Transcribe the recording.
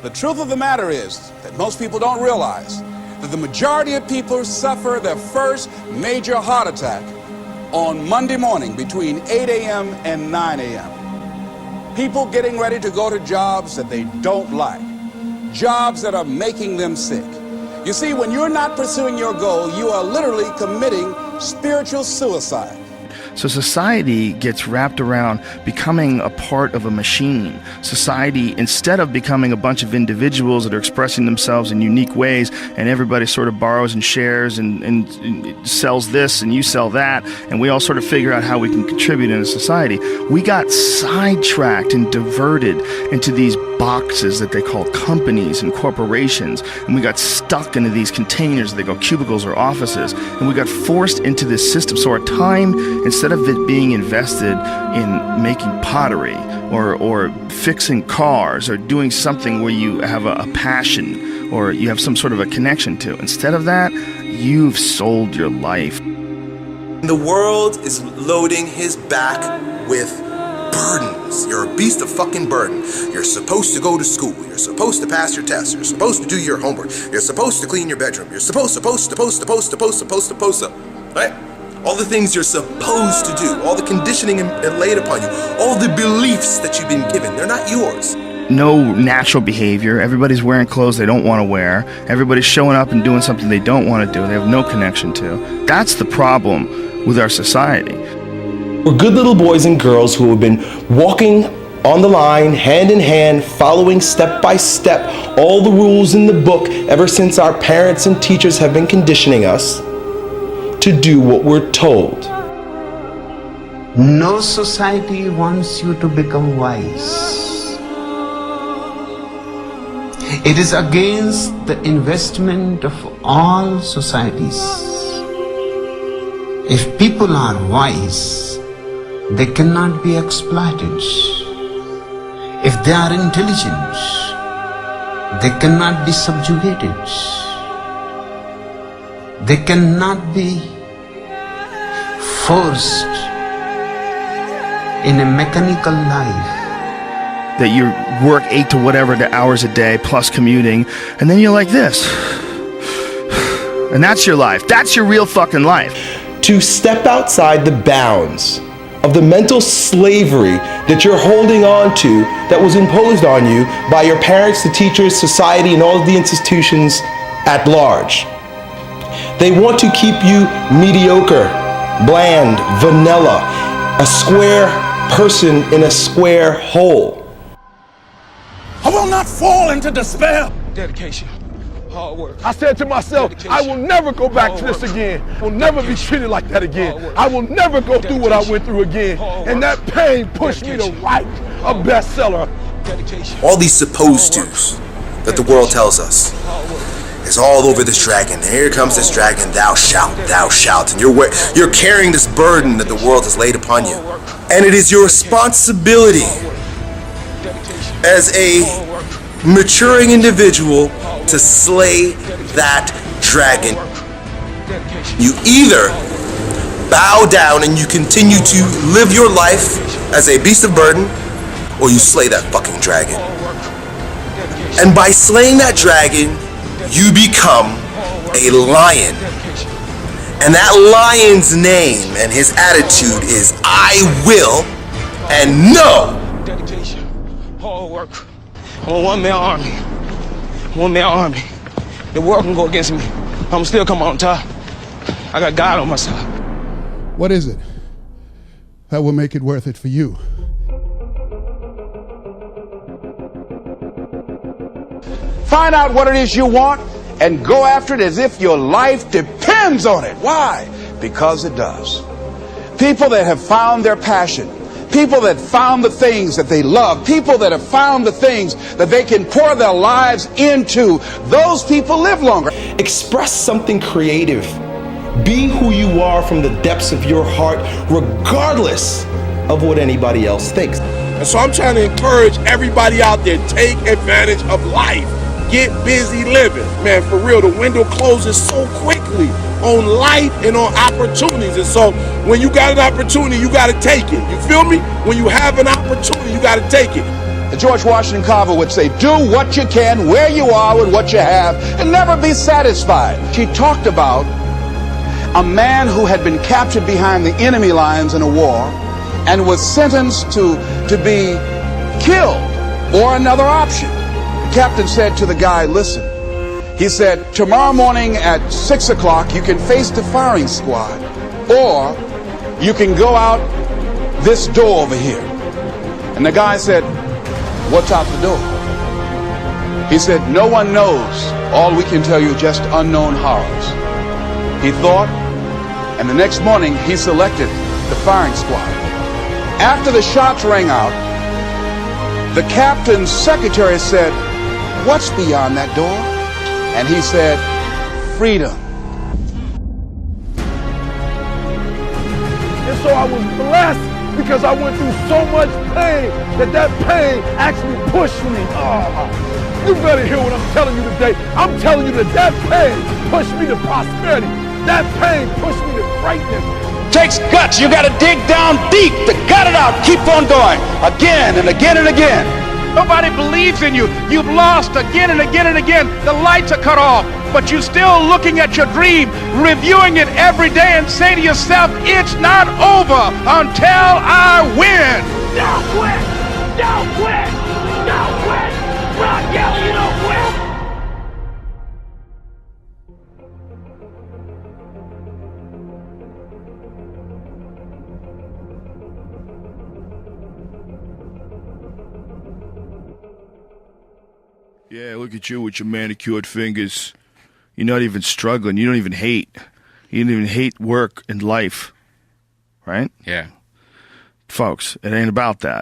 The truth of the matter is that most people don't realize that the majority of people suffer their first major heart attack on Monday morning between 8 a.m. and 9 a.m. People getting ready to go to jobs that they don't like, jobs that are making them sick. You see, when you're not pursuing your goal, you are literally committing spiritual suicide. So society gets wrapped around becoming a part of a machine. Society, instead of becoming a bunch of individuals that are expressing themselves in unique ways, and everybody sort of borrows and shares and sells this and you sell that, and we all sort of figure out how we can contribute in a society, we got sidetracked and diverted into these boxes that they call companies and corporations, and we got stuck into these containers that they go cubicles or offices, and we got forced into this system. So our time, instead of it being invested in making pottery or fixing cars or doing something where you have a passion or you have some sort of a connection to, instead of that, you've sold your life. The world is loading his back with burdens. You're a beast of fucking burden. You're supposed to go to school. You're supposed to pass your tests. You're supposed to do your homework. You're supposed to clean your bedroom. You're supposed, right? All the things you're supposed to do, all the conditioning laid upon you, all the beliefs that you've been given, they're not yours. No natural behavior. Everybody's wearing clothes they don't want to wear. Everybody's showing up and doing something they don't want to do. They have no connection to. That's the problem with our society. We're good little boys and girls who have been walking on the line, hand in hand, following step by step all the rules in the book ever since our parents and teachers have been conditioning us to do what we're told. No society wants you to become wise. It is against the investment of all societies. If people are wise, they cannot be exploited. If they are intelligent, they cannot be subjugated. They cannot be forced in a mechanical life. That you work 8 to whatever the hours a day plus commuting, and then you're like this. And that's your life. That's your real fucking life. To step outside the bounds of the mental slavery that you're holding on to that was imposed on you by your parents, the teachers, society, and all of the institutions at large. They want to keep you mediocre, bland, vanilla, a square person in a square hole. I will not fall into despair. Dedication, hard work. I said to myself, dedication. I will never go back to this again. I will never be treated like that again. I will never go through what I went through again. And that pain pushed me to write a bestseller. All these supposed tos that the world tells us is all over this dragon. And here comes this dragon, thou shalt, and you're carrying this burden that the world has laid upon you. And it is your responsibility as a maturing individual to slay that dragon. You either bow down and you continue to live your life as a beast of burden, or you slay that fucking dragon. And by slaying that dragon, you become a lion. And that lion's name and his attitude is I will and no. Dedication, hard work. I'm a one-man army. One-man army. The world can go against me. I'm still come on top. I got God on my side. What is it that will make it worth it for you? Find out what it is you want and go after it as if your life depends on it. Why? Because it does. People that have found their passion, people that found the things that they love, people that have found the things that they can pour their lives into, those people live longer. Express something creative. Be who you are from the depths of your heart, regardless of what anybody else thinks. And so I'm trying to encourage everybody out there, take advantage of life. Get busy living. Man, for real, the window closes so quickly on life and on opportunities. And so when you got an opportunity, you got to take it. You feel me? When you have an opportunity, you got to take it. George Washington Carver would say, do what you can, where you are, with what you have, and never be satisfied. She talked about a man who had been captured behind the enemy lines in a war and was sentenced to be killed or another option. The captain said to the guy, listen, he said, tomorrow morning at 6 o'clock you can face the firing squad, or you can go out this door over here. And the guy said, what's out the door? He said, no one knows. All we can tell you is just unknown horrors. He thought, and the next morning he selected the firing squad. After the shots rang out, the captain's secretary said, what's beyond that door? And he said, freedom. And so I was blessed because I went through so much pain that pain actually pushed me. Oh, you better hear what I'm telling you today. I'm telling you that pain pushed me to prosperity. That pain pushed me to greatness. Takes guts. You got to dig down deep to gut it out. Keep on going again and again and again. Nobody believes in you. You've lost again and again and again. The lights are cut off, but you're still looking at your dream, reviewing it every day and say to yourself, it's not over until I win. Don't quit! Don't quit! Don't quit! Ron Kelly, you don't quit! Yeah, look at you with your manicured fingers. You're not even struggling. You don't even hate. You don't even hate work and life. Right? Yeah. Folks, it ain't about that.